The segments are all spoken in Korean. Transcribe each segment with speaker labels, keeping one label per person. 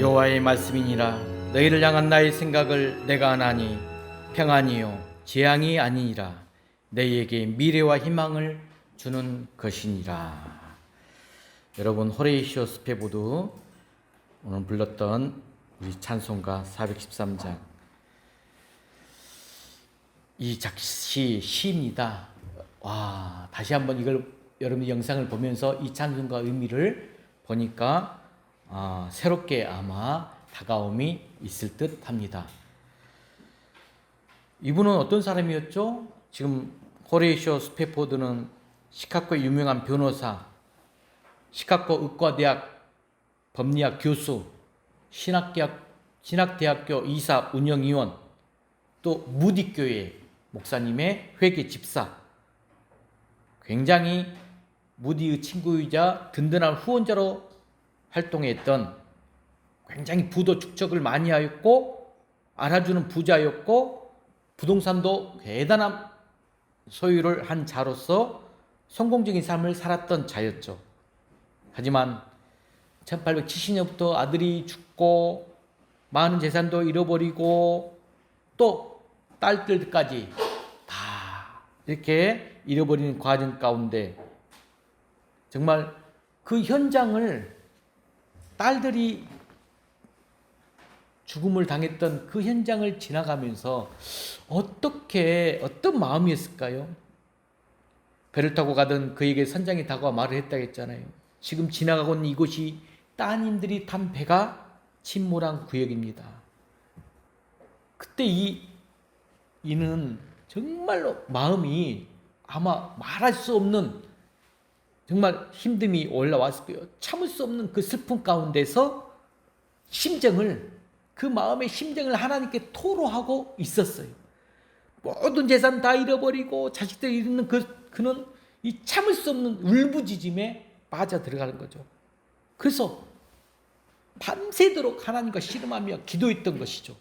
Speaker 1: 여호와의 말씀이니라. 너희를 향한 나의 생각을 내가 아나니 평안이요 재앙이 아니니라. 너희에게 미래와 희망을 주는 것이니라. 여러분, 호레이시오 스페보드 오늘 불렀던 우리 찬송가 413장 이 시입니다. 와, 다시 한번 이걸 여러분 영상을 보면서 이 찬송가 의미를 보니까 새롭게 아마 다가옴이 있을 듯 합니다. 이분은 어떤 사람이었죠? 지금 호레이시오 스페포드는 시카고의 유명한 변호사, 시카고 의과대학 법리학 교수, 신학대학교 이사 운영위원, 또 무디교회 목사님의 회계 집사, 굉장히 무디의 친구이자 든든한 후원자로 활동했던 굉장히 부도 축적을 많이 하였고 알아주는 부자였고 부동산도 대단한 소유를 한 자로서 성공적인 삶을 살았던 자였죠. 하지만 1870년부터 아들이 죽고 많은 재산도 잃어버리고 또 딸들까지 다 이렇게 잃어버리는 과정 가운데 정말 그 현장을 딸들이 죽음을 당했던 그 현장을 지나가면서 어떤 마음이었을까요? 배를 타고 가던 그에게 선장이 다가와 말을 했다고 했잖아요. 지금 지나가고 있는 이곳이 따님들이 탄 배가 침몰한 구역입니다. 그때 이는 정말로 마음이 아마 말할 수 없는 정말 힘듦이 올라왔을 거예요. 참을 수 없는 그 슬픔 가운데서 그 마음의 심정을 하나님께 토로하고 있었어요. 모든 재산 다 잃어버리고 자식들 잃는 그는 이 참을 수 없는 울부짖음에 빠져 들어가는 거죠. 그래서 밤새도록 하나님과 씨름하며 기도했던 것이죠.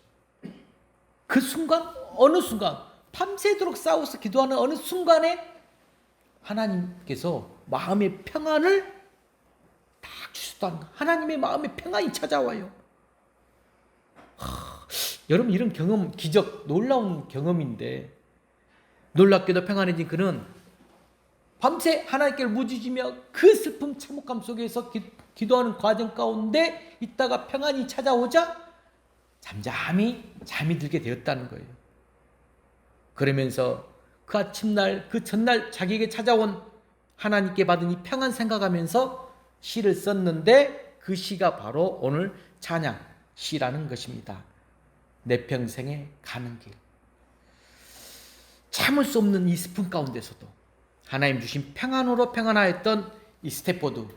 Speaker 1: 그 순간, 어느 순간, 밤새도록 싸워서 기도하는 어느 순간에 하나님께서 마음의 평안을 딱 주셨다는 거. 하나님의 마음의 평안이 찾아와요. 여러분, 이런 경험, 기적, 놀라운 경험인데 놀랍게도 평안해진 그는 밤새 하나님께 무지지며 그 슬픔 참혹함 속에서 기도하는 과정 가운데 있다가 평안이 찾아오자 잠이 들게 되었다는 거예요. 그러면서 그 아침날, 그 전날 자기에게 찾아온 하나님께 받은 이 평안 생각하면서 시를 썼는데 그 시가 바로 오늘 찬양 시라는 것입니다. 내 평생에 가는 길. 참을 수 없는 이 슬픔 가운데서도 하나님 주신 평안으로 평안하였던 이 스테포드,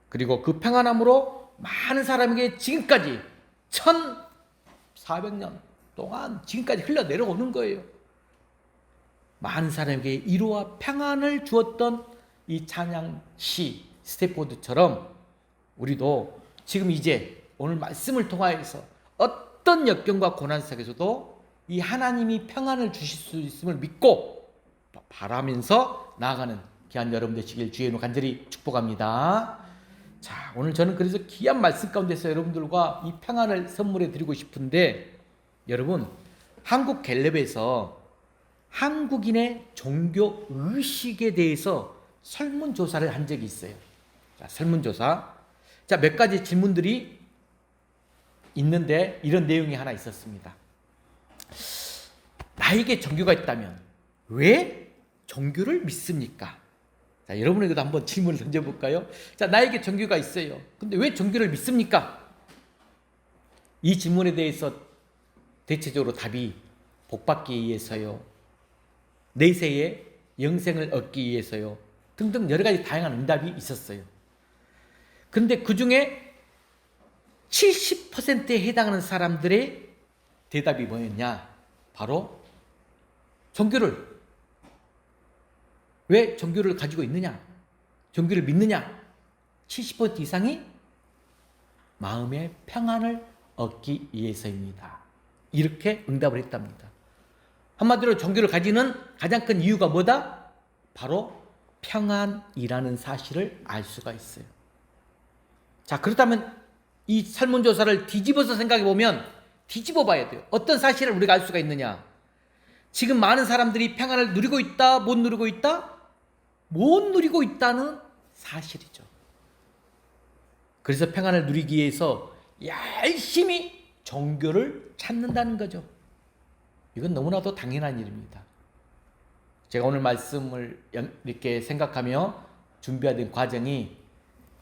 Speaker 1: 그리고 그 평안함으로 많은 사람에게 지금까지 1400년 동안 지금까지 흘러내려오는 거예요. 많은 사람에게 위로와 평안을 주었던 이 찬양시 스테포드처럼 우리도 지금 이제 오늘 말씀을 통하여서 어떤 역경과 고난 속에서도 이 하나님이 평안을 주실 수 있음을 믿고 바라면서 나아가는 귀한 여러분 되시길 주의 이름으로 간절히 축복합니다. 자, 오늘 저는 그래서 귀한 말씀 가운데서 여러분들과 이 평안을 선물해 드리고 싶은데, 여러분, 한국 갤럽에서 한국인의 종교 의식에 대해서 설문조사를 한 적이 있어요. 자, 설문조사. 자, 몇 가지 질문들이 있는데 이런 내용이 하나 있었습니다. 나에게 종교가 있다면 왜 종교를 믿습니까? 자, 여러분에게도 한번 질문을 던져볼까요? 자, 나에게 종교가 있어요. 근데 왜 종교를 믿습니까? 이 질문에 대해서 대체적으로 답이 복받기 위해서요, 내세의 영생을 얻기 위해서요, 등등 여러 가지 다양한 응답이 있었어요. 그런데 그 중에 70%에 해당하는 사람들의 대답이 뭐였냐? 바로 왜 종교를 가지고 있느냐? 종교를 믿느냐? 70% 이상이 마음의 평안을 얻기 위해서입니다. 이렇게 응답을 했답니다. 한마디로 종교를 가지는 가장 큰 이유가 뭐다? 바로 평안이라는 사실을 알 수가 있어요. 자, 그렇다면 이 설문조사를 뒤집어서 생각해 보면 뒤집어 봐야 돼요. 어떤 사실을 우리가 알 수가 있느냐? 지금 많은 사람들이 평안을 누리고 있다, 못 누리고 있다? 못 누리고 있다는 사실이죠. 그래서 평안을 누리기 위해서 열심히 종교를 찾는다는 거죠. 이건 너무나도 당연한 일입니다. 제가 오늘 말씀을 이렇게 생각하며 준비하던 과정이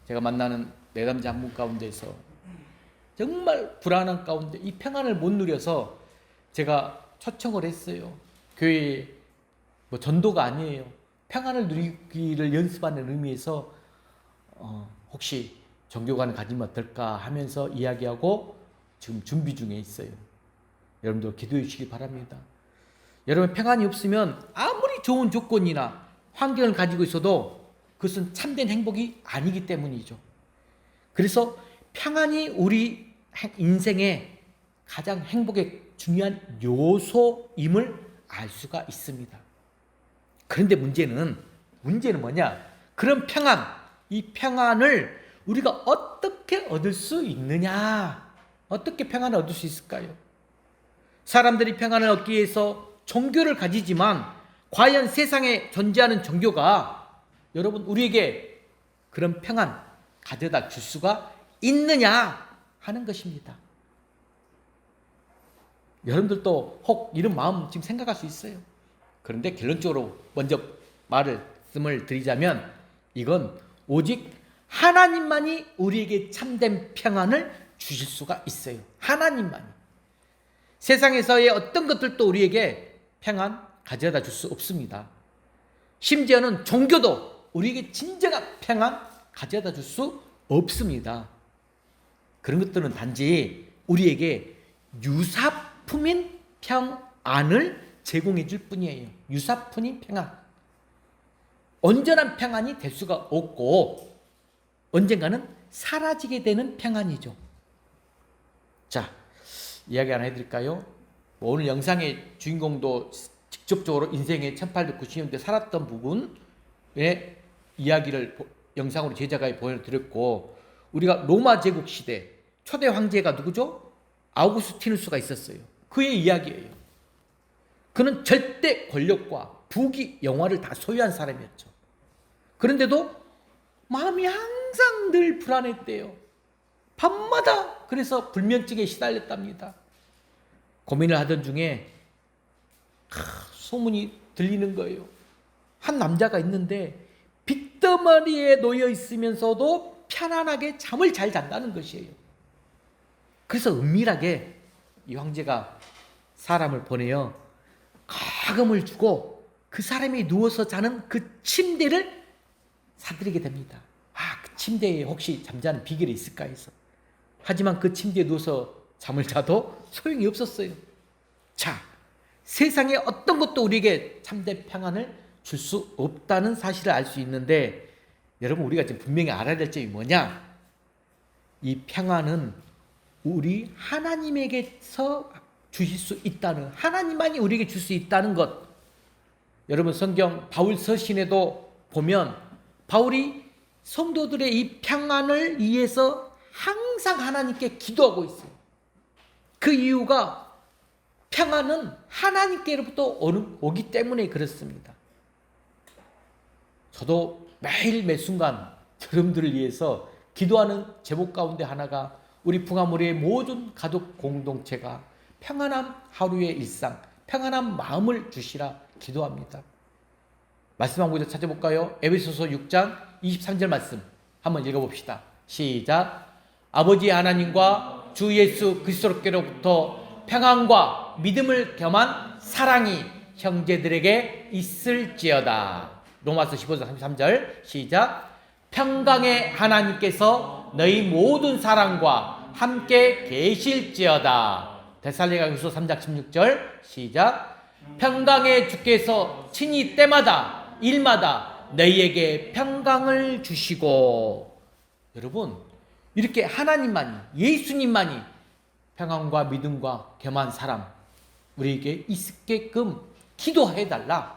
Speaker 1: 제가 만나는 내담자 한 분 가운데서 정말 불안한 가운데 이 평안을 못 누려서 제가 초청을 했어요. 교회에 뭐 전도가 아니에요. 평안을 누리기를 연습하는 의미에서 혹시 종교관을 가지면 어떨까 하면서 이야기하고 지금 준비 중에 있어요. 여러분들 기도해 주시기 바랍니다. 여러분 평안이 없으면 아무리 좋은 조건이나 환경을 가지고 있어도 그것은 참된 행복이 아니기 때문이죠. 그래서 평안이 우리 인생의 가장 행복의 중요한 요소임을 알 수가 있습니다. 그런데 문제는 뭐냐? 그런 평안, 이 평안을 우리가 어떻게 얻을 수 있느냐? 어떻게 평안을 얻을 수 있을까요? 사람들이 평안을 얻기 위해서 종교를 가지지만 과연 세상에 존재하는 종교가 여러분 우리에게 그런 평안 가져다 줄 수가 있느냐 하는 것입니다. 여러분들도 혹 이런 마음 지금 생각할 수 있어요. 그런데 결론적으로 먼저 말씀을 드리자면 이건 오직 하나님만이 우리에게 참된 평안을 주실 수가 있어요. 하나님만이. 세상에서의 어떤 것들도 우리에게 평안 가져다 줄 수 없습니다. 심지어는 종교도 우리에게 진정한 평안 가져다 줄 수 없습니다. 그런 것들은 단지 우리에게 유사품인 평안을 제공해 줄 뿐이에요. 유사품인 평안. 온전한 평안이 될 수가 없고 언젠가는 사라지게 되는 평안이죠. 자, 이야기 하나 해드릴까요? 오늘 영상의 주인공도 직접적으로 인생의 1890년대 살았던 부분의 이야기를 영상으로 제작하여 보여드렸고, 우리가 로마 제국 시대 초대 황제가 누구죠? 아우구스티누스가 있었어요. 그의 이야기예요. 그는 절대 권력과 부귀 영화를 다 소유한 사람이었죠. 그런데도 마음이 항상 늘 불안했대요. 밤마다 그래서 불면증에 시달렸답니다. 고민을 하던 중에 소문이 들리는 거예요. 한 남자가 있는데 빚더미에 놓여 있으면서도 편안하게 잠을 잘 잔다는 것이에요. 그래서 은밀하게 이 황제가 사람을 보내어 가금을 주고 그 사람이 누워서 자는 그 침대를 사들이게 됩니다. 그 침대에 혹시 잠자는 비결이 있을까 해서. 하지만 그 침대에 누워서 잠을 자도 소용이 없었어요. 자, 세상에 어떤 것도 우리에게 참된 평안을 줄 수 없다는 사실을 알 수 있는데, 여러분 우리가 지금 분명히 알아야 될 점이 뭐냐? 이 평안은 우리 하나님에게서 주실 수 있다는, 하나님만이 우리에게 줄 수 있다는 것. 여러분 성경 바울 서신에도 보면 바울이 성도들의 이 평안을 위해서 항상 하나님께 기도하고 있어요. 그 이유가 평안은 하나님께로부터 오기 때문에 그렇습니다. 저도 매일 매 순간 여러분들을 위해서 기도하는 제목 가운데 하나가 우리 풍화무리의 모든 가족 공동체가 평안한 하루의 일상, 평안한 마음을 주시라 기도합니다. 말씀 한 구절 찾아볼까요? 에베소서 6장 23절 말씀 한번 읽어봅시다. 시작. 아버지 하나님과 주 예수 그리스도께로부터 평안과 믿음을 겸한 사랑이 형제들에게 있을지어다. 로마서 15장 33절 시작. 평강의 하나님께서 너희 모든 사랑과 함께 계실지어다. 데살로니가후서 3장 16절 시작. 평강의 주께서 친히 때마다 일마다 너희에게 평강을 주시고. 여러분 이렇게 하나님만이, 예수님만이 평안과 믿음과 겸한 사람 우리에게 있게끔 기도해달라.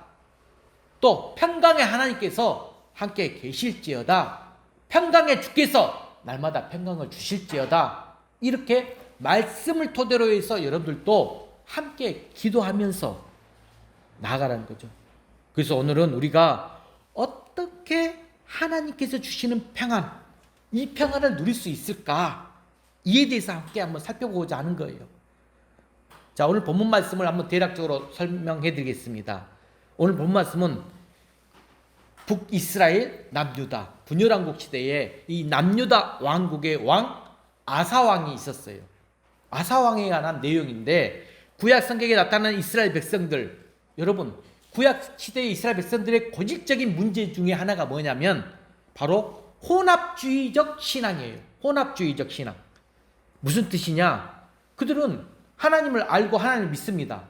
Speaker 1: 또 평강의 하나님께서 함께 계실지어다. 평강의 주께서 날마다 평강을 주실지어다. 이렇게 말씀을 토대로 해서 여러분들도 함께 기도하면서 나아가라는 거죠. 그래서 오늘은 우리가 어떻게 하나님께서 주시는 평안, 이 평안을 누릴 수 있을까? 이에 대해서 함께 한번 살펴보고자 하는 거예요. 자, 오늘 본문 말씀을 한번 대략적으로 설명해 드리겠습니다. 오늘 본문 말씀은 북이스라엘 남유다 분열왕국 시대에 이 남유다 왕국의 왕 아사왕이 있었어요. 아사왕에 관한 내용인데, 구약 성경에 나타나는 이스라엘 백성들, 여러분 구약 시대의 이스라엘 백성들의 고질적인 문제 중에 하나가 뭐냐면 바로 혼합주의적 신앙이에요. 혼합주의적 신앙. 무슨 뜻이냐? 그들은 하나님을 알고 하나님을 믿습니다.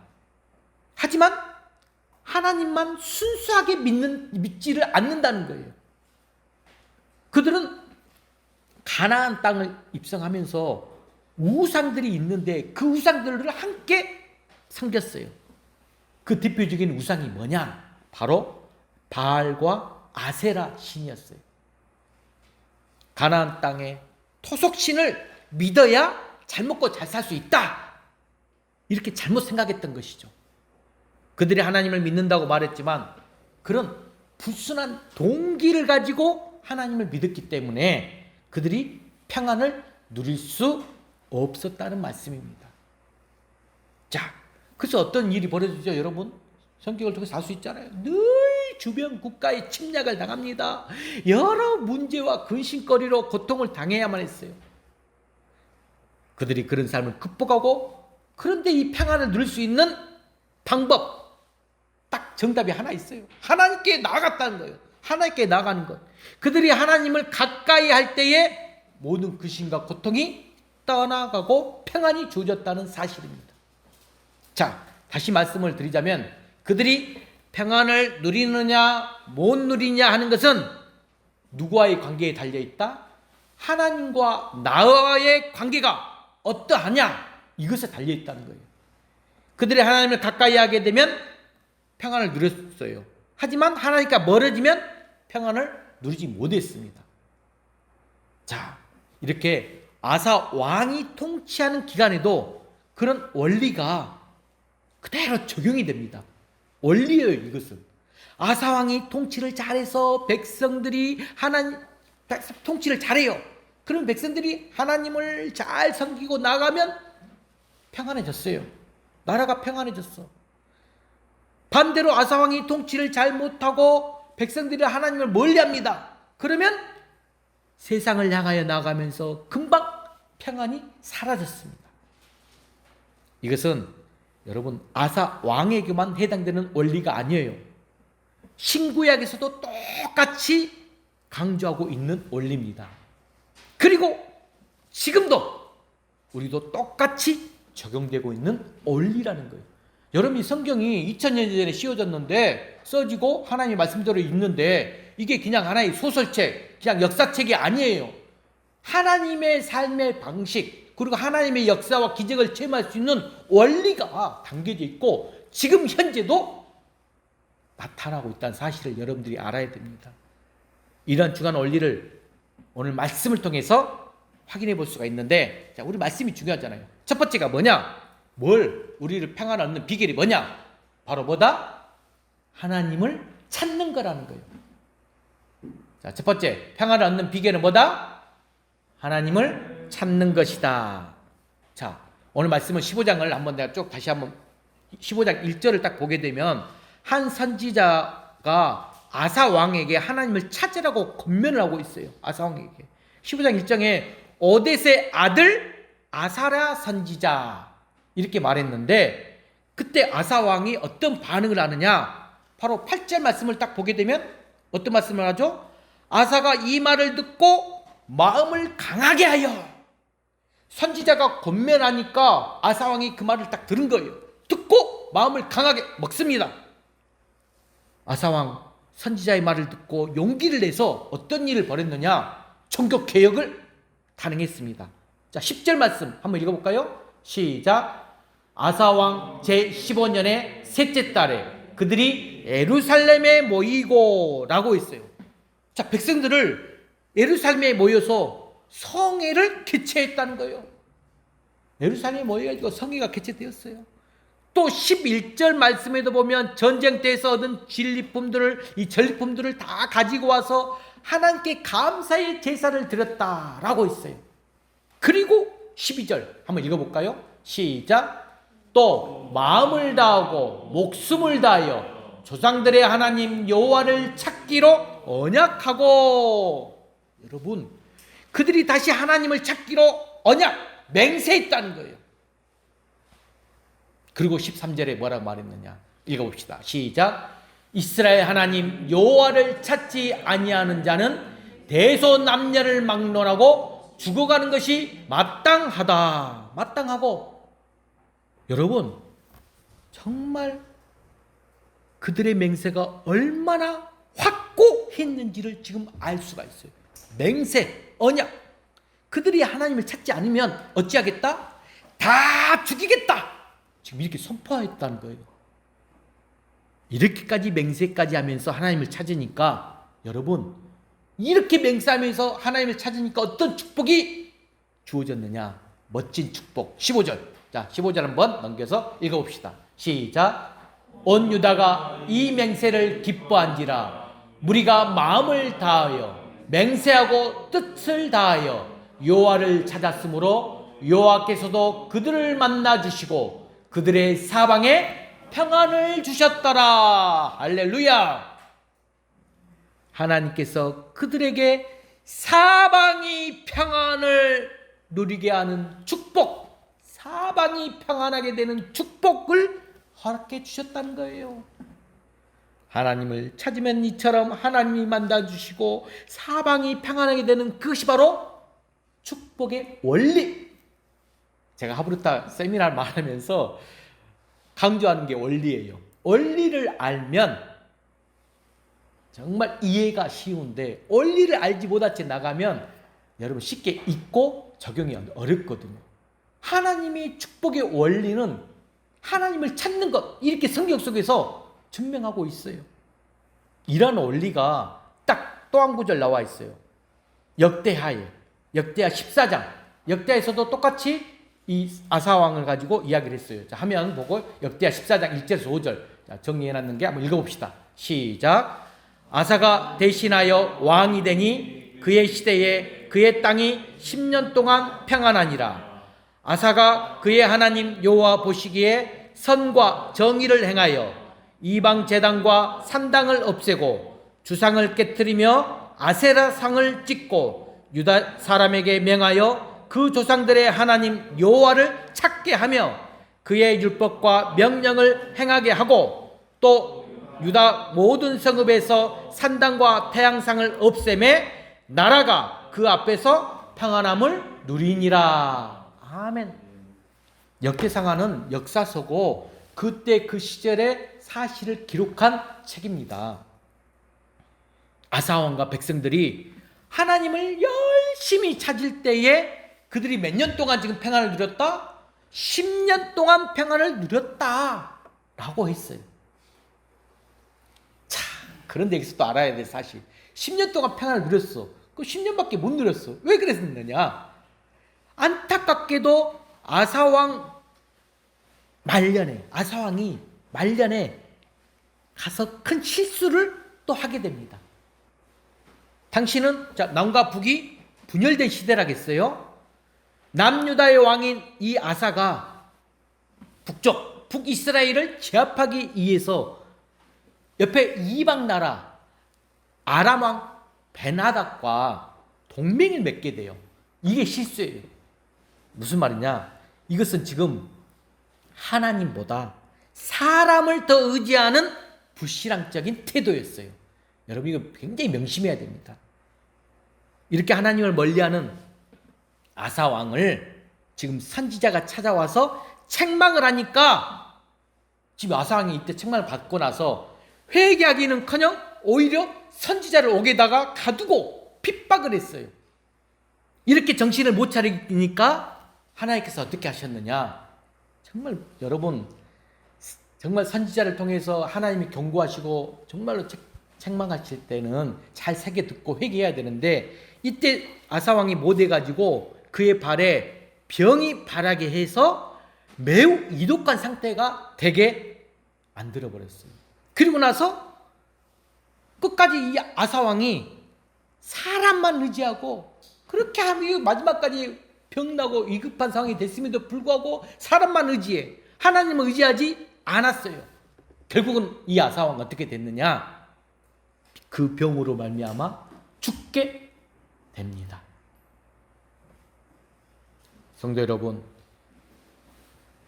Speaker 1: 하지만 하나님만 순수하게 믿지를 않는다는 거예요. 그들은 가나안 땅을 입성하면서 우상들이 있는데 그 우상들을 함께 섬겼어요. 그 대표적인 우상이 뭐냐? 바로 바알과 아세라 신이었어요. 가나안 땅에 토속신을 믿어야 잘 먹고 잘 살 수 있다, 이렇게 잘못 생각했던 것이죠. 그들이 하나님을 믿는다고 말했지만 그런 불순한 동기를 가지고 하나님을 믿었기 때문에 그들이 평안을 누릴 수 없었다는 말씀입니다. 자, 그래서 어떤 일이 벌어지죠, 여러분? 성경을 통해서 알 수 있잖아요. 늘 주변 국가의 침략을 당합니다. 여러 문제와 근심거리로 고통을 당해야만 했어요. 그들이 그런 삶을 극복하고, 그런데 이 평안을 누릴 수 있는 방법, 딱 정답이 하나 있어요. 하나님께 나아갔다는 거예요. 하나님께 나아가는 것. 그들이 하나님을 가까이 할 때에 모든 근심과 고통이 떠나가고 평안이 주어졌다는 사실입니다. 자, 다시 말씀을 드리자면 그들이 평안을 누리느냐 못 누리냐 하는 것은 누구와의 관계에 달려있다? 하나님과 나와의 관계가 어떠하냐, 이것에 달려있다는 거예요. 그들이 하나님을 가까이 하게 되면 평안을 누렸어요. 하지만 하나님과 멀어지면 평안을 누리지 못했습니다. 자, 이렇게 아사 왕이 통치하는 기간에도 그런 원리가 그대로 적용이 됩니다. 원리예요, 이것은. 아사 왕이 통치를 잘해서 백성들이 통치를 잘해요. 그럼 백성들이 하나님을 잘 섬기고 나가면 평안해졌어요. 나라가 평안해졌어. 반대로 아사 왕이 통치를 잘 못하고 백성들이 하나님을 멀리합니다. 그러면 세상을 향하여 나가면서 금방 평안이 사라졌습니다. 이것은 여러분 아사 왕에게만 해당되는 원리가 아니에요. 신구약에서도 똑같이 강조하고 있는 원리입니다. 그리고 지금도 우리도 똑같이 적용되고 있는 원리라는 거예요. 여러분, 성경이 2000년 전에 씌워졌는데, 써지고 하나님의 말씀대로 있는데, 이게 그냥 하나의 소설책, 그냥 역사책이 아니에요. 하나님의 삶의 방식, 그리고 하나님의 역사와 기적을 체험할 수 있는 원리가 담겨져 있고 지금 현재도 나타나고 있다는 사실을 여러분들이 알아야 됩니다. 이런 중요한 원리를 오늘 말씀을 통해서 확인해 볼 수가 있는데, 자, 우리 말씀이 중요하잖아요. 첫 번째가 뭐냐? 우리를 평안 얻는 비결이 뭐냐? 바로 뭐다? 하나님을 찾는 거라는 거예요. 자, 첫 번째, 평안을 얻는 비결은 뭐다? 하나님을 찾는 것이다. 자, 오늘 말씀은 15장을 한번 내가 쭉 다시 한번 15장 1절을 딱 보게 되면 한 선지자가 아사 왕에게 하나님을 찾으라고 권면을 하고 있어요. 아사 왕에게. 15장 1장에 오뎃의 아들 아사랴 선지자 이렇게 말했는데, 그때 아사 왕이 어떤 반응을 하느냐? 바로 8절 말씀을 딱 보게 되면 어떤 말씀을 하죠? 아사가 이 말을 듣고 마음을 강하게 하여. 선지자가 권면하니까 아사 왕이 그 말을 딱 들은 거예요. 듣고 마음을 강하게 먹습니다. 아사 왕 선지자의 말을 듣고 용기를 내서 어떤 일을 벌였느냐? 종교 개혁을 단행했습니다. 자, 10절 말씀 한번 읽어볼까요? 시작. 아사 왕 제15년의 셋째 달에 그들이 예루살렘에 모이고 라고 했어요. 자, 백성들을 예루살렘에 모여서 성회를 개최했다는 거예요. 예루살렘에 모여가지고 성회가 개최되었어요. 또 11절 말씀에도 보면 전쟁 때에서 얻은 이 전리품들을 다 가지고 와서 하나님께 감사의 제사를 드렸다라고 있어요. 그리고 12절 한번 읽어볼까요? 시작. 또 마음을 다하고 목숨을 다하여 조상들의 하나님 여호와를 찾기로 언약하고, 여러분, 그들이 다시 하나님을 찾기로 언약 맹세했다는 거예요. 그리고 13절에 뭐라고 말했느냐 읽어봅시다. 시작. 이스라엘 하나님 여호와를 찾지 아니하는 자는 대소남녀를 막론하고 죽어가는 것이 마땅하다. 마땅하고, 여러분, 정말 그들의 맹세가 얼마나 확고했는지를 지금 알 수가 있어요. 맹세, 언약. 그들이 하나님을 찾지 않으면 어찌하겠다? 다 죽이겠다. 지금 이렇게 선포했다는 거예요. 이렇게까지 맹세까지 하면서 하나님을 찾으니까, 여러분, 이렇게 맹세하면서 하나님을 찾으니까 어떤 축복이 주어졌느냐? 멋진 축복. 15절. 자, 15절 한번 넘겨서 읽어봅시다. 시작. 온 유다가 이 맹세를 기뻐한지라 무리가 마음을 다하여 맹세하고 뜻을 다하여 여호와를 찾았으므로 여호와께서도 그들을 만나 주시고 그들의 사방에 평안을 주셨더라. 할렐루야. 하나님께서 그들에게 사방이 평안을 누리게 하는 축복, 사방이 평안하게 되는 축복을 허락해 주셨다는 거예요. 하나님을 찾으면 이처럼 하나님이 만나주시고 사방이 평안하게 되는 그것이 바로 축복의 원리. 제가 하브루타 세미나를 말하면서 강조하는 게 원리예요. 원리를 알면 정말 이해가 쉬운데, 원리를 알지 못하게 나가면 여러분 쉽게 잊고 적용이 어렵거든요. 하나님의 축복의 원리는 하나님을 찾는 것, 이렇게 성경 속에서 증명하고 있어요. 이런 원리가 딱 또 한 구절 나와 있어요. 역대하 14장. 역대하에서도 똑같이 이 아사왕을 가지고 이야기를 했어요. 자, 화면 보고 역대하 14장 1절에서 5절. 자, 정리해놨는 게 한번 읽어봅시다. 시작. 아사가 대신하여 왕이 되니 그의 시대에 그의 땅이 10년 동안 평안하니라. 아사가 그의 하나님 여호와 보시기에 선과 정의를 행하여 이방 제단과 산당을 없애고 주상을 깨뜨리며 아세라 상을 찍고 유다 사람에게 명하여 그 조상들의 하나님 여호와를 찾게 하며 그의 율법과 명령을 행하게 하고 또 유다 모든 성읍에서 산당과 태양상을 없애매 나라가 그 앞에서 평안함을 누리니라. 아멘. 역대상하는 역사서고 그때 그 시절의 사실을 기록한 책입니다. 아사왕과 백성들이 하나님을 열심히 찾을 때에 그들이 몇 년 동안 지금 평안을 누렸다? 10년 동안 평안을 누렸다 라고 했어요. 자, 그런데 여기서 또 알아야 될 사실, 10년 동안 평안을 누렸어. 그 10년밖에 못 누렸어. 왜 그랬느냐? 안타깝게도 아사왕이 말년에 가서 큰 실수를 또 하게 됩니다. 당시는 남과 북이 분열된 시대라겠어요. 남유다의 왕인 이 아사가 북이스라엘을 제압하기 위해서 옆에 이방 나라 아람 왕 베나닥과 동맹을 맺게 돼요. 이게 실수예요. 무슨 말이냐? 이것은 지금 하나님보다 사람을 더 의지하는 불신앙적인 태도였어요. 여러분, 이거 굉장히 명심해야 됩니다. 이렇게 하나님을 멀리하는 아사 왕을 지금 선지자가 찾아와서 책망을 하니까, 지금 아사 왕이 이때 책망을 받고 나서 회개하기는커녕 오히려 선지자를 옥에다가 가두고 핍박을 했어요. 이렇게 정신을 못 차리니까 하나님께서 어떻게 하셨느냐? 정말 여러분, 정말 선지자를 통해서 하나님이 경고하시고 정말로 책망하실 때는 잘 새겨 듣고 회개해야 되는데, 이때 아사왕이 못해가지고 그의 발에 병이 발하게 해서 매우 이독한 상태가 되게 만들어버렸어요. 그리고 나서 끝까지 이 아사왕이 사람만 의지하고 그렇게 하면 마지막까지 병나고 위급한 상황이 됐음에도 불구하고 사람만 의지해, 하나님을 의지하지 않았어요. 결국은 이 아사왕은 어떻게 됐느냐? 그 병으로 말미암아 죽게 됩니다. 성도 여러분,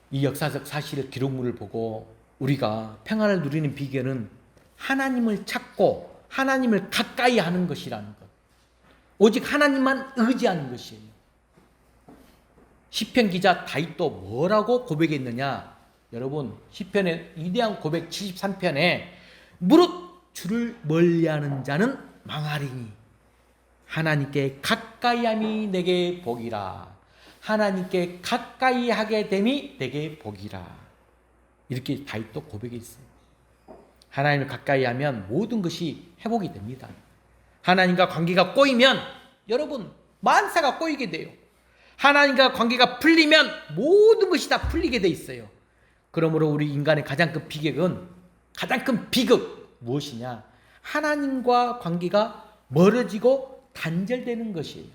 Speaker 1: 이 역사적 사실 기록물을 보고 우리가 평안을 누리는 비결은 하나님을 찾고 하나님을 가까이 하는 것이라는 것, 오직 하나님만 의지하는 것이에요. 시편 기자 다윗도 뭐라고 고백했느냐? 여러분, 시편의 위대한 고백 73편에 무릇 주를 멀리하는 자는 망하리니 하나님께 가까이함이 내게 복이라. 하나님께 가까이 하게 됨이 내게 복이라. 이렇게 다윗도 고백했어요. 하나님을 가까이 하면 모든 것이 회복이 됩니다. 하나님과 관계가 꼬이면 여러분 만사가 꼬이게 돼요. 하나님과 관계가 풀리면 모든 것이 다 풀리게 돼 있어요. 그러므로 우리 인간의 가장 큰 비극 무엇이냐? 하나님과 관계가 멀어지고 단절되는 것이에요.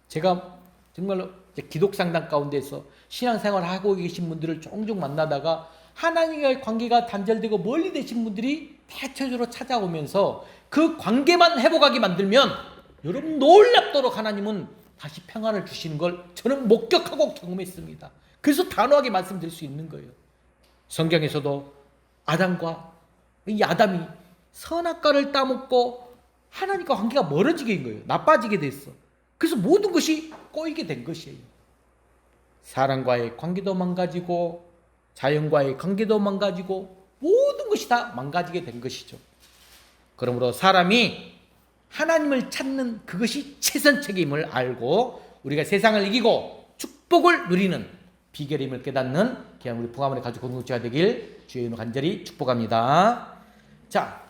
Speaker 1: 제가 정말로 기독상담 가운데서 신앙생활을 하고 계신 분들을 종종 만나다가 하나님과의 관계가 단절되고 멀리 되신 분들이 대체적으로 찾아오면서 그 관계만 회복하게 만들면 여러분 놀랍도록 하나님은 다시 평안을 주시는 걸 저는 목격하고 경험했습니다. 그래서 단호하게 말씀드릴 수 있는 거예요. 성경에서도 아담과 이 아담이 선악과를 따먹고 하나님과 관계가 멀어지게 된 거예요. 나빠지게 됐어. 그래서 모든 것이 꼬이게 된 것이에요. 사람과의 관계도 망가지고 자연과의 관계도 망가지고 모든 것이 다 망가지게 된 것이죠. 그러므로 사람이 하나님을 찾는 그것이 최선책임을 알고 우리가 세상을 이기고 축복을 누리는 비결임을 깨닫는 귀한 우리 풍화문의 가족 공동체가 되길 주의 이름으로 간절히 축복합니다. 자,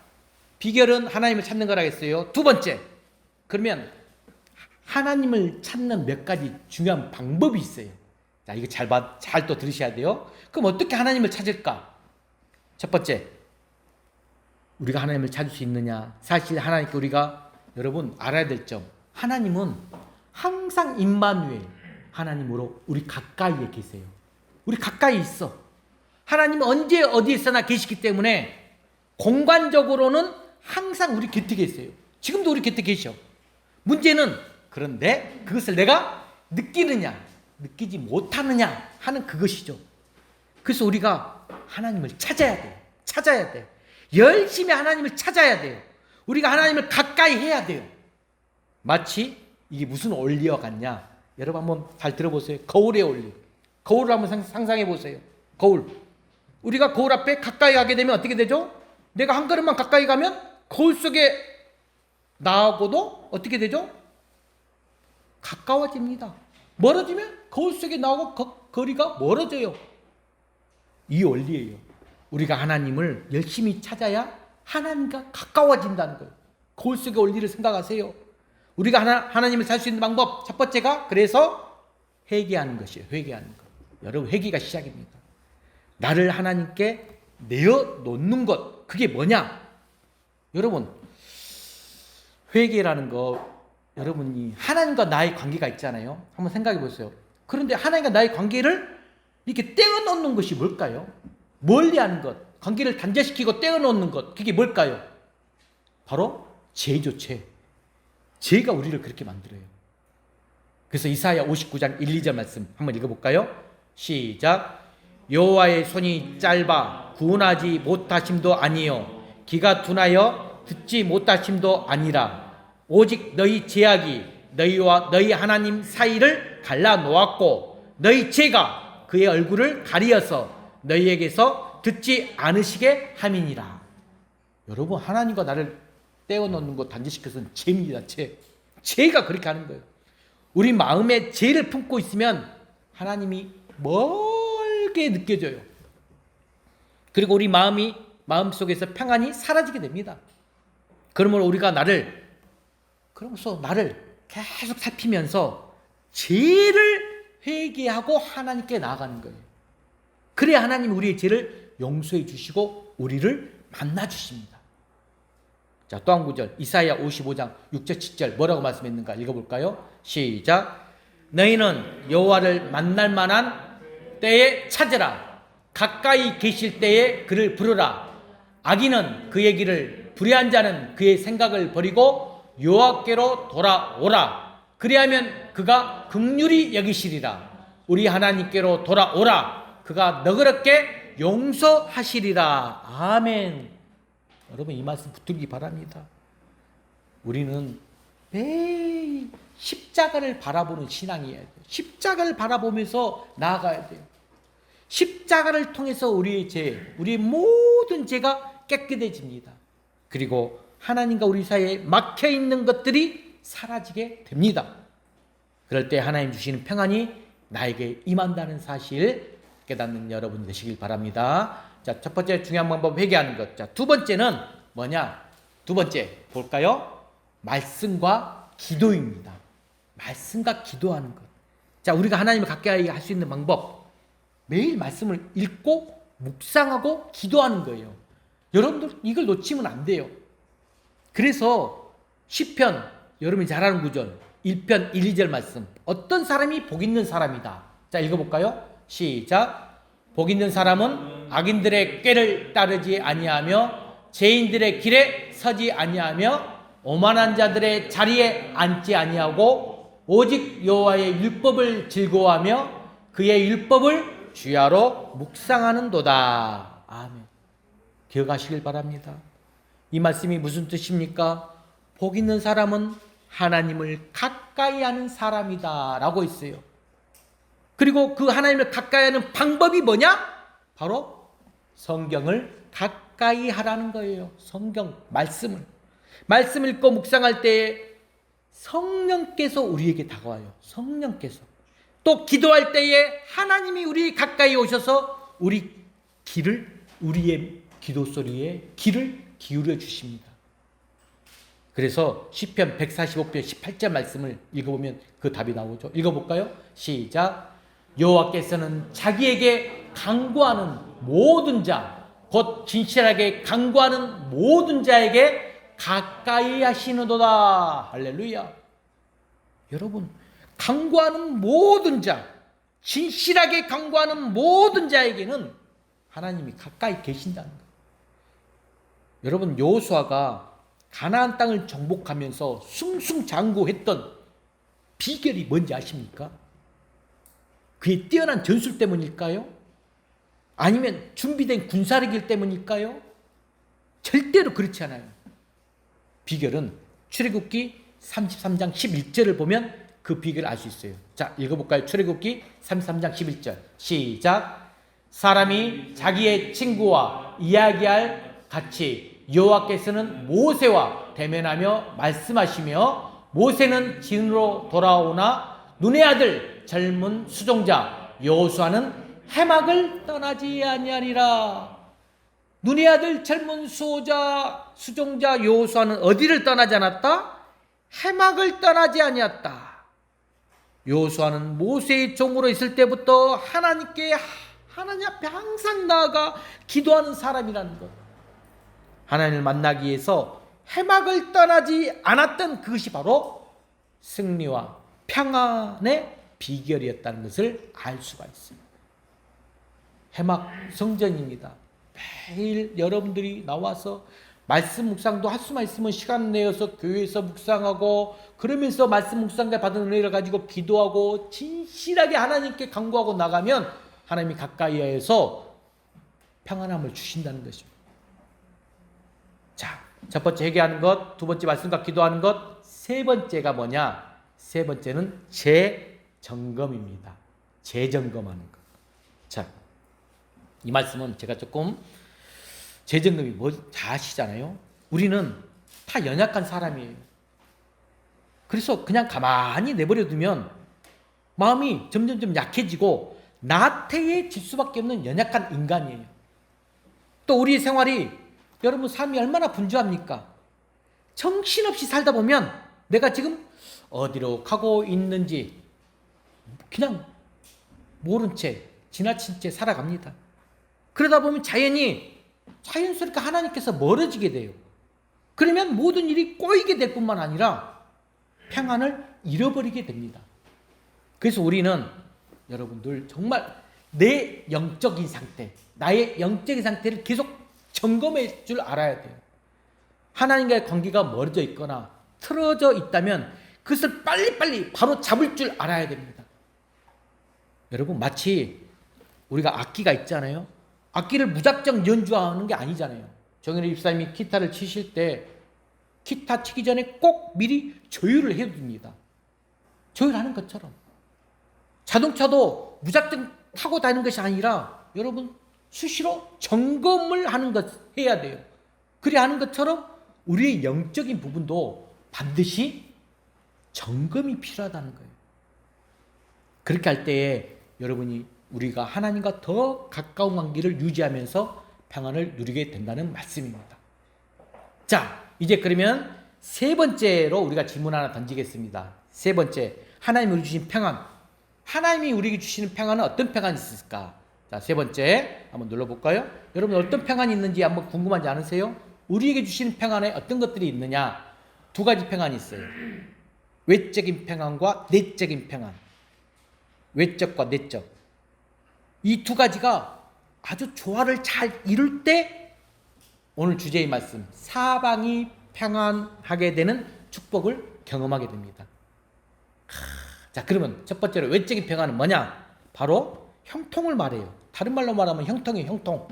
Speaker 1: 비결은 하나님을 찾는 거라겠어요. 두 번째, 그러면 하나님을 찾는 몇 가지 중요한 방법이 있어요. 자, 이거 잘 또 들으셔야 돼요. 그럼 어떻게 하나님을 찾을까? 첫 번째, 우리가 하나님을 찾을 수 있느냐? 사실 하나님께 우리가 여러분 알아야 될 점, 하나님은 항상 임마누엘, 하나님으로 우리 가까이에 계세요. 우리 가까이 있어. 하나님은 언제 어디에 있어나 계시기 때문에 공간적으로는 항상 우리 곁에 계세요. 지금도 우리 곁에 계셔. 문제는 그런데 그것을 내가 느끼느냐 느끼지 못하느냐 하는 그것이죠. 그래서 우리가 하나님을 찾아야 돼요. 찾아야 돼요. 열심히 하나님을 찾아야 돼요. 우리가 하나님을 가까이 해야 돼요. 마치 이게 무슨 원리와 같냐? 여러분 한번 잘 들어보세요. 거울의 원리. 거울을 한번 상상해 보세요. 거울. 우리가 거울 앞에 가까이 가게 되면 어떻게 되죠? 내가 한 걸음만 가까이 가면 거울 속에 나하고도 어떻게 되죠? 가까워집니다. 멀어지면 거울 속에 나하고 거리가 멀어져요. 이 원리예요. 우리가 하나님을 열심히 찾아야 하나님과 가까워진다는 거예요. 거울 속의 원리를 생각하세요. 우리가 하나님을 살 수 있는 방법 첫 번째가 그래서 회개하는 것이에요. 회개하는 것. 여러분 회개가 시작입니다. 나를 하나님께 내어놓는 것, 그게 뭐냐? 여러분 회개라는 거, 여러분이 하나님과 나의 관계가 있잖아요. 한번 생각해 보세요. 그런데 하나님과 나의 관계를 이렇게 떼어놓는 것이 뭘까요? 멀리하는 것, 관계를 단절시키고 떼어놓는 것, 그게 뭘까요? 바로 죄죠. 죄가 우리를 그렇게 만들어요. 그래서 이사야 59장 1, 2절 말씀 한번 읽어볼까요? 시작. 여호와의 손이 짧아 구원하지 못하심도 아니요 귀가 둔하여 듣지 못하심도 아니라 오직 너희 죄악이 너희와 너희 하나님 사이를 갈라 놓았고 너희 죄가 그의 얼굴을 가리어서 너희에게서 듣지 않으시게 함이니라. 여러분 하나님과 나를 떼어놓는 것 단절시켜서는 죄입니다. 죄가 그렇게 하는 거예요. 우리 마음에 죄를 품고 있으면 하나님이 멀게 느껴져요. 그리고 우리 마음이 마음속에서 평안이 사라지게 됩니다. 그러므로 우리가 그러면서 나를 계속 살피면서 죄를 회개하고 하나님께 나아가는 거예요. 그래야 하나님이 우리의 죄를 용서해 주시고 우리를 만나 주십니다. 자, 또 한 구절 이사야 55장 6절 7절 뭐라고 말씀했는가 읽어볼까요? 시작. 너희는 여호와를 만날 만한 때에 찾으라. 가까이 계실 때에 그를 부르라. 악인은 그의 길을, 불의한 자는 그의 생각을 버리고 여호와께로 돌아오라. 그리하면 그가 긍휼히 여기시리라. 우리 하나님께로 돌아오라. 그가 너그럽게 용서하시리라. 아멘. 여러분 이 말씀 붙들기 바랍니다. 우리는 매일 십자가를 바라보는 신앙이어야 돼요. 십자가를 바라보면서 나아가야 돼요. 십자가를 통해서 우리의 모든 죄가 깨끗해집니다. 그리고 하나님과 우리 사이에 막혀있는 것들이 사라지게 됩니다. 그럴 때 하나님 주시는 평안이 나에게 임한다는 사실 깨닫는 여러분 되시길 바랍니다. 자, 첫 번째 중요한 방법 회개하는 것. 자, 두 번째는 뭐냐? 두 번째 볼까요? 말씀과 기도입니다. 말씀과 기도하는 것. 자, 우리가 하나님을 가까이 할 수 있는 방법. 매일 말씀을 읽고 묵상하고 기도하는 거예요. 여러분들 이걸 놓치면 안 돼요. 그래서 시편 여러분이 잘 아는 구절 1편 1, 2절 말씀. 어떤 사람이 복 있는 사람이다. 자, 읽어볼까요? 시작. 복 있는 사람은 악인들의 꾀를 따르지 아니하며 죄인들의 길에 서지 아니하며 오만한 자들의 자리에 앉지 아니하고 오직 여호와의 율법을 즐거워하며 그의 율법을 주야로 묵상하는도다. 아멘. 기억하시길 바랍니다. 이 말씀이 무슨 뜻입니까? 복 있는 사람은 하나님을 가까이 하는 사람이다 라고 있어요. 그리고 그 하나님을 가까이 하는 방법이 뭐냐? 바로 성경을 가까이 하라는 거예요. 성경, 말씀을 읽고 묵상할 때에 성령께서 우리에게 다가와요. 성령께서. 또 기도할 때에 하나님이 우리 가까이 오셔서 우리의 기도 소리에 귀를 기울여 주십니다. 그래서 시편 145편 18절 말씀을 읽어보면 그 답이 나오죠. 읽어볼까요? 시작. 여호와께서는 자기에게 간구하는 모든 자, 곧 진실하게 간구하는 모든 자에게 가까이 하시는도다. 할렐루야. 여러분, 간구하는 모든 자, 진실하게 간구하는 모든 자에게는 하나님이 가까이 계신다는 거예요. 여러분, 여호수아가 가나안 땅을 정복하면서 승승장구했던 비결이 뭔지 아십니까? 그의 뛰어난 전술 때문일까요? 아니면 준비된 군사력일 때문일까요? 절대로 그렇지 않아요. 비결은 출애굽기 33장 11절을 보면 그 비결을 알 수 있어요. 자, 읽어볼까요? 출애굽기 33장 11절 시작. 사람이 자기의 친구와 이야기할 같이 여호와께서는 모세와 대면하며 말씀하시며 모세는 진으로 돌아오나 눈의 아들 젊은 수종자 여호수아는 해막을 떠나지 아니하리라. 눈의 아들 젊은 수종자 여호수아는 어디를 떠나지 않았다? 해막을 떠나지 아니었다. 여호수아는 모세의 종으로 있을 때부터 하나님 앞에 항상 나아가 기도하는 사람이라는 것. 하나님을 만나기 위해서 해막을 떠나지 않았던 그것이 바로 승리와 평안의 비결이었다는 것을 알 수가 있습니다. 해막 성전입니다. 매일 여러분들이 나와서 말씀 묵상도 할 수만 있으면 시간 내어서 교회에서 묵상하고 그러면서 말씀 묵상과 받은 은혜를 가지고 기도하고 진실하게 하나님께 간구하고 나가면 하나님이 가까이에서 평안함을 주신다는 것입니다. 자, 첫 번째 회개하는 것, 두 번째 말씀과 기도하는 것, 세 번째가 뭐냐? 세 번째는 재점검입니다. 재점검하는 것. 자, 이 말씀은 제가 조금 재점검이 잘 아시잖아요. 우리는 다 연약한 사람이에요. 그래서 그냥 가만히 내버려 두면 마음이 점점점 약해지고 나태해질 수밖에 없는 연약한 인간이에요. 또 우리 생활이 여러분 삶이 얼마나 분주합니까? 정신없이 살다 보면 내가 지금 어디로 가고 있는지 그냥 모른 채 지나친 채 살아갑니다. 그러다 보면 자연스럽게 하나님께서 멀어지게 돼요. 그러면 모든 일이 꼬이게 될 뿐만 아니라 평안을 잃어버리게 됩니다. 그래서 우리는 여러분들 정말 내 영적인 상태, 나의 영적인 상태를 계속 점검할 줄 알아야 돼요. 하나님과의 관계가 멀어져 있거나 틀어져 있다면 그것을 빨리빨리 바로 잡을 줄 알아야 됩니다. 여러분 마치 우리가 악기가 있잖아요. 악기를 무작정 연주하는 게 아니잖아요. 정현우 집사님이 기타를 치실 때 기타 치기 전에 꼭 미리 조율을 해둡니다. 조율하는 것처럼 자동차도 무작정 타고 다니는 것이 아니라 여러분 수시로 점검을 하는 것 해야 돼요. 그래 하는 것처럼 우리의 영적인 부분도 반드시 점검이 필요하다는 거예요. 그렇게 할 때에 여러분이 우리가 하나님과 더 가까운 관계를 유지하면서 평안을 누리게 된다는 말씀입니다. 자, 이제 그러면 세 번째로 우리가 질문 하나 던지겠습니다. 세 번째, 하나님이 우리 주신 평안. 하나님이 우리에게 주시는 평안은 어떤 평안이 있을까? 자, 세 번째 한번 눌러볼까요? 여러분 어떤 평안이 있는지 한번 궁금하지 않으세요? 우리에게 주시는 평안에 어떤 것들이 있느냐? 두 가지 평안이 있어요. 외적인 평안과 내적인 평안. 외적과 내적. 이 두 가지가 아주 조화를 잘 이룰 때 오늘 주제의 말씀 사방이 평안하게 되는 축복을 경험하게 됩니다. 자, 그러면 첫 번째로 외적인 평안은 뭐냐? 바로 형통을 말해요. 다른 말로 말하면 형통이에요. 형통.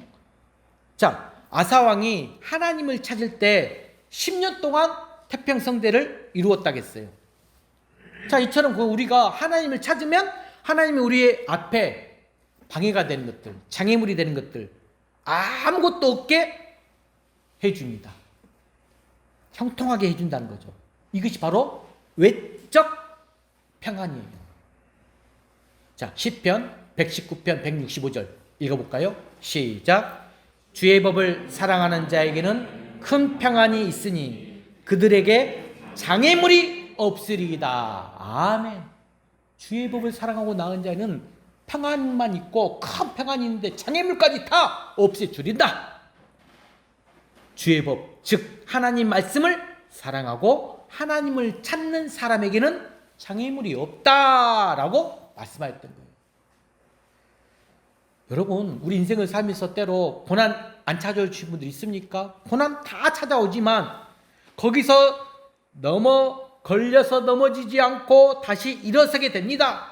Speaker 1: 자, 아사왕이 하나님을 찾을 때 10년 동안 태평성대를 이루었다겠어요. 자, 이처럼 우리가 하나님을 찾으면 하나님이 우리의 앞에 방해가 되는 것들, 장애물이 되는 것들 아무것도 없게 해줍니다. 형통하게 해준다는 거죠. 이것이 바로 외적 평안이에요. 자, 시편 119편 165절 읽어볼까요? 시작. 주의 법을 사랑하는 자에게는 큰 평안이 있으니 그들에게 장애물이 없으리이다. 아멘. 주의 법을 사랑하고 나은 자는 평안만 있고 큰 평안이 있는데 장애물까지 다 없애주린다. 주의 법, 즉 하나님 말씀을 사랑하고 하나님을 찾는 사람에게는 장애물이 없다라고 말씀하셨던 거예요. 여러분, 우리 인생을 살면서 때로 고난 안 찾아오신 분들 있습니까? 고난 다 찾아오지만 거기서 걸려서 넘어지지 않고 다시 일어서게 됩니다.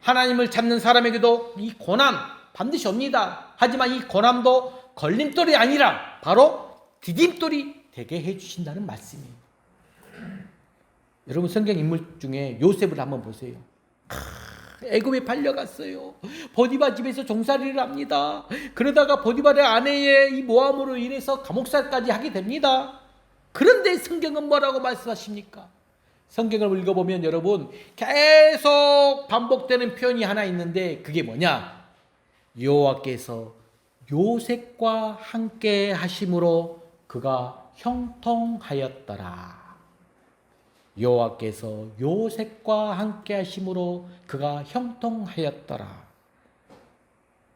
Speaker 1: 하나님을 찾는 사람에게도 이 고난 반드시 옵니다. 하지만 이 고난도 걸림돌이 아니라 바로 디딤돌이 되게 해주신다는 말씀이에요. 여러분 성경 인물 중에 요셉을 한번 보세요. 애굽에 팔려갔어요. 보디바 집에서 종살이를 합니다. 그러다가 보디바의 아내의 이 모함으로 인해서 감옥살까지 하게 됩니다. 그런데 성경은 뭐라고 말씀하십니까? 성경을 읽어보면 여러분 계속 반복되는 표현이 하나 있는데 그게 뭐냐? 여호와께서 요셉과 함께 하심으로 그가 형통하였더라. 여호와께서 요셉과 함께 하심으로 그가 형통하였더라.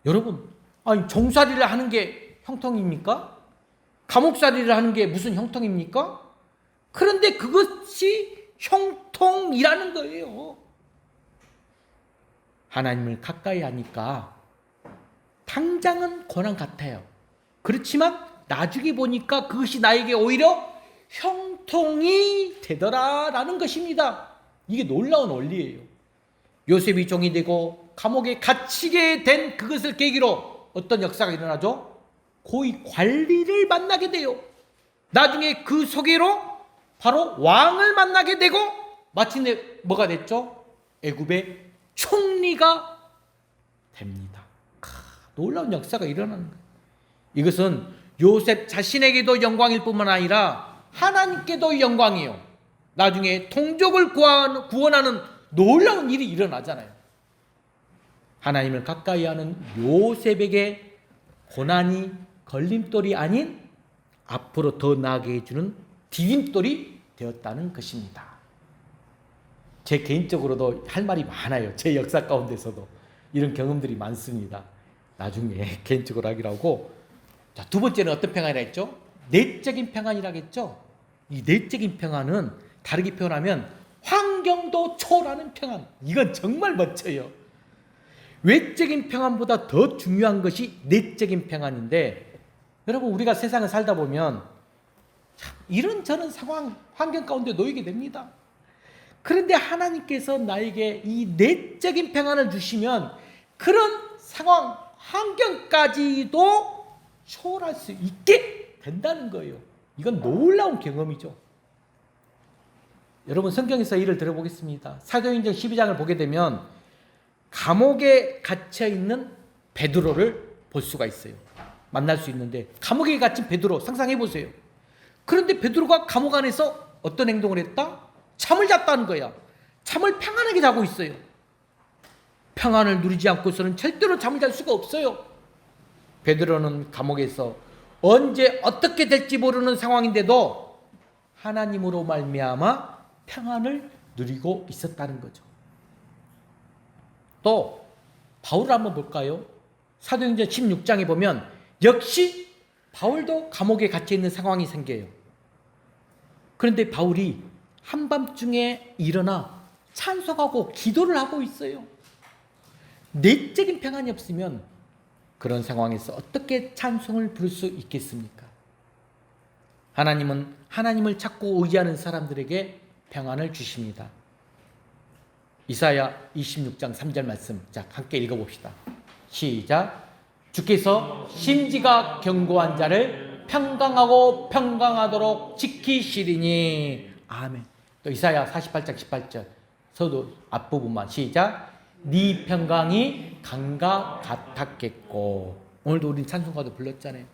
Speaker 1: 여러분, 아니 종살이를 하는 게 형통입니까? 감옥살이를 하는 게 무슨 형통입니까? 그런데 그것이 형통이라는 거예요. 하나님을 가까이 하니까 당장은 고난 같아요. 그렇지만 나중에 보니까 그것이 나에게 오히려 형통이 되더라라는 것입니다. 이게 놀라운 원리예요. 요셉이 종이 되고 감옥에 갇히게 된 그것을 계기로 어떤 역사가 일어나죠? 고위 관리를 만나게 돼요. 나중에 그 소개로 바로 왕을 만나게 되고 마침내 뭐가 됐죠? 애굽의 총리가 됩니다. 놀라운 역사가 일어나는 거예요. 이것은 요셉 자신에게도 영광일 뿐만 아니라 하나님께도 영광이에요. 나중에 동족을 구원하는 놀라운 일이 일어나잖아요. 하나님을 가까이 하는 요셉에게 고난이 걸림돌이 아닌 앞으로 더 나아가게 해주는 디딤돌이 되었다는 것입니다. 제 개인적으로도 할 말이 많아요. 제 역사 가운데서도 이런 경험들이 많습니다. 나중에 개인적으로 하기로 하고. 자, 두 번째는 어떤 평안이라 했죠? 내적인 평안이라고 했죠? 이 내적인 평안은 다르게 표현하면 환경도 초월하는 평안. 이건 정말 멋져요. 외적인 평안보다 더 중요한 것이 내적인 평안인데, 여러분 우리가 세상을 살다 보면 참 이런저런 상황, 환경 가운데 놓이게 됩니다. 그런데 하나님께서 나에게 이 내적인 평안을 주시면 그런 상황, 환경까지도 초월할 수 있게 된다는 거예요. 이건 놀라운 경험이죠. 여러분 성경에서 이를 들어보겠습니다. 사도행전 12장을 보게 되면 감옥에 갇혀 있는 베드로를 볼 수가 있어요. 만날 수 있는데, 감옥에 갇힌 베드로 상상해 보세요. 그런데 베드로가 감옥 안에서 어떤 행동을 했다? 잠을 잤다는 거야. 잠을 평안하게 자고 있어요. 평안을 누리지 않고서는 절대로 잠을 잘 수가 없어요. 베드로는 감옥에서 언제 어떻게 될지 모르는 상황인데도 하나님으로 말미암아 평안을 누리고 있었다는 거죠. 또 바울을 한번 볼까요? 사도행전 16장에 보면 역시 바울도 감옥에 갇혀 있는 상황이 생겨요. 그런데 바울이 한밤중에 일어나 찬송하고 기도를 하고 있어요. 내적인 평안이 없으면 그런 상황에서 어떻게 찬송을 부를 수 있겠습니까? 하나님은 하나님을 찾고 의지하는 사람들에게 평안을 주십니다. 이사야 26장 3절 말씀, 자 함께 읽어봅시다. 시작. 주께서 심지가 견고한 자를 평강하고 평강하도록 지키시리니. 아멘. 또 이사야 48장 18절 서도 앞부분만 시작. 네 평강이 강과 같았겠고. 오늘도 우린 찬송가도 불렀잖아요.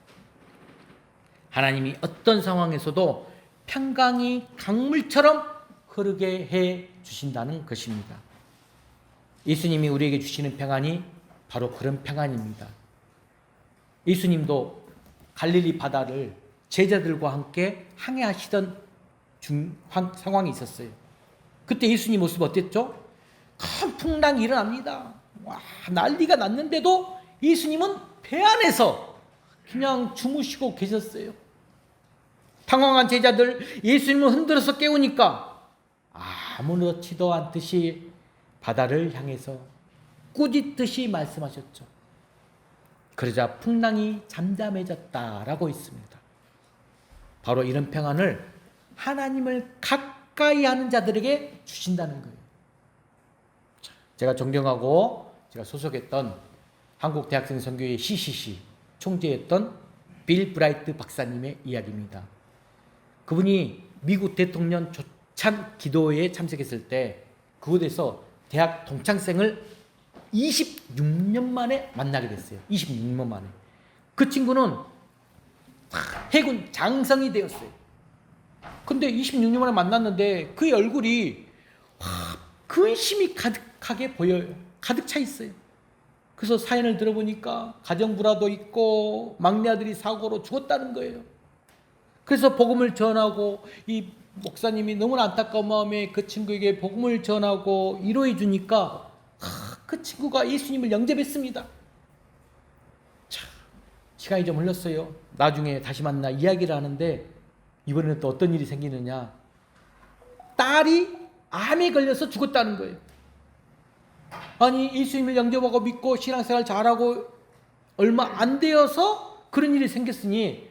Speaker 1: 하나님이 어떤 상황에서도 평강이 강물처럼 흐르게 해 주신다는 것입니다. 예수님이 우리에게 주시는 평안이 바로 그런 평안입니다. 예수님도 갈릴리 바다를 제자들과 함께 항해하시던 상황이 있었어요. 그때 예수님 모습 어땠죠? 큰 풍랑이 일어납니다. 와, 난리가 났는데도 예수님은 배 안에서 그냥 주무시고 계셨어요. 당황한 제자들 예수님을 흔들어서 깨우니까 아무렇지도 않듯이 바다를 향해서 꾸짖듯이 말씀하셨죠. 그러자 풍랑이 잠잠해졌다라고 있습니다. 바로 이런 평안을 하나님을 가까이 하는 자들에게 주신다는 거예요. 제가 존경하고 제가 소속했던 한국대학생 선교회 CCC 총재였던 빌 브라이트 박사님의 이야기입니다. 그분이 미국 대통령 조찬 기도회에 참석했을 때 그곳에서 대학 동창생을 26년 만에 만나게 됐어요. 26년 만에. 그 친구는 해군 장성이 되었어요. 근데 26년 만에 만났는데 그의 얼굴이 근심이 가득하게 보여요. 가득 차 있어요. 그래서 사연을 들어보니까 가정불화도 있고 막내 아들이 사고로 죽었다는 거예요. 그래서 복음을 전하고 이 목사님이 너무나 안타까운 마음에 그 친구에게 복음을 전하고 위로해 주니까 그 친구가 예수님을 영접했습니다. 자, 시간이 좀 흘렀어요. 나중에 다시 만나 이야기를 하는데 이번에는 또 어떤 일이 생기느냐. 딸이 암에 걸려서 죽었다는 거예요. 아니 예수님을 영접하고 믿고 신앙생활 잘하고 얼마 안 되어서 그런 일이 생겼으니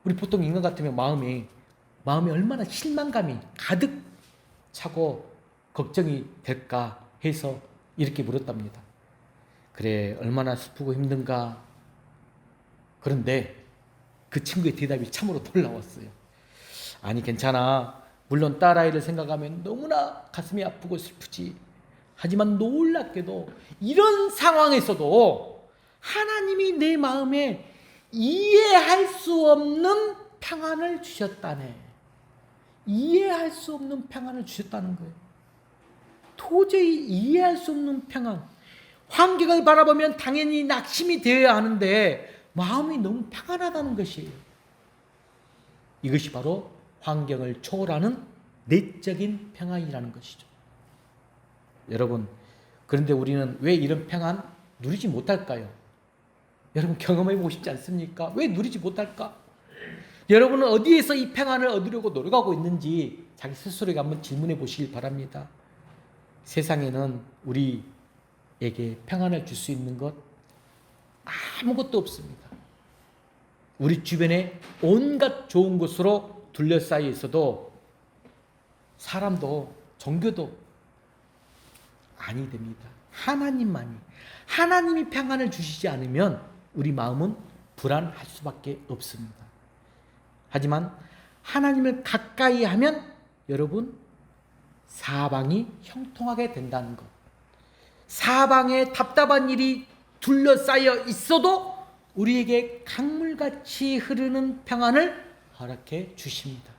Speaker 1: 우리 보통 인간 같으면 마음이 얼마나 실망감이 가득 차고 걱정이 될까 해서 이렇게 물었답니다. 그래 얼마나 슬프고 힘든가. 그런데 그 친구의 대답이 참으로 놀라웠어요. 아니 괜찮아. 물론 딸아이를 생각하면 너무나 가슴이 아프고 슬프지. 하지만 놀랍게도 이런 상황에서도 하나님이 내 마음에 이해할 수 없는 평안을 주셨다네. 이해할 수 없는 평안을 주셨다는 거예요. 도저히 이해할 수 없는 평안. 환경을 바라보면 당연히 낙심이 되어야 하는데 마음이 너무 평안하다는 것이에요. 이것이 바로 환경을 초월하는 내적인 평안이라는 것이죠. 여러분, 그런데 우리는 왜 이런 평안 누리지 못할까요? 여러분 경험해 보고 싶지 않습니까? 왜 누리지 못할까? 여러분은 어디에서 이 평안을 얻으려고 노력하고 있는지 자기 스스로에게 한번 질문해 보시길 바랍니다. 세상에는 우리에게 평안을 줄 수 있는 것 아무것도 없습니다. 우리 주변에 온갖 좋은 것으로 둘러싸여 있어도 사람도 종교도 아니 됩니다. 하나님이 평안을 주시지 않으면 우리 마음은 불안할 수밖에 없습니다. 하지만 하나님을 가까이 하면 여러분 사방이 형통하게 된다는 것. 사방에 답답한 일이 둘러싸여 있어도 우리에게 강물같이 흐르는 평안을 허락해 주십니다.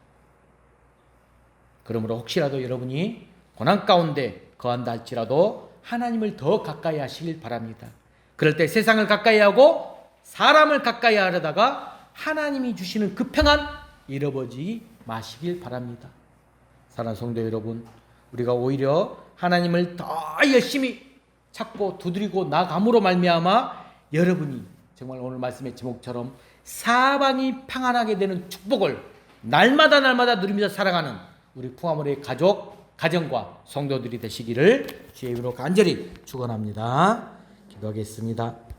Speaker 1: 그러므로 혹시라도 여러분이 고난 가운데 거한다 할지라도 하나님을 더 가까이 하시길 바랍니다. 그럴 때 세상을 가까이 하고 사람을 가까이 하려다가 하나님이 주시는 그 평안 잃어버리지 마시길 바랍니다. 사랑하는 성도 여러분, 우리가 오히려 하나님을 더 열심히 찾고 두드리고 나감으로 말미암아 여러분이 정말 오늘 말씀의 제목처럼 사방이 평안하게 되는 축복을 날마다 누리면서 살아가는 우리 풍화물의 가정과 성도들이 되시기를 주의 이름으로 간절히 축원합니다. 기도하겠습니다.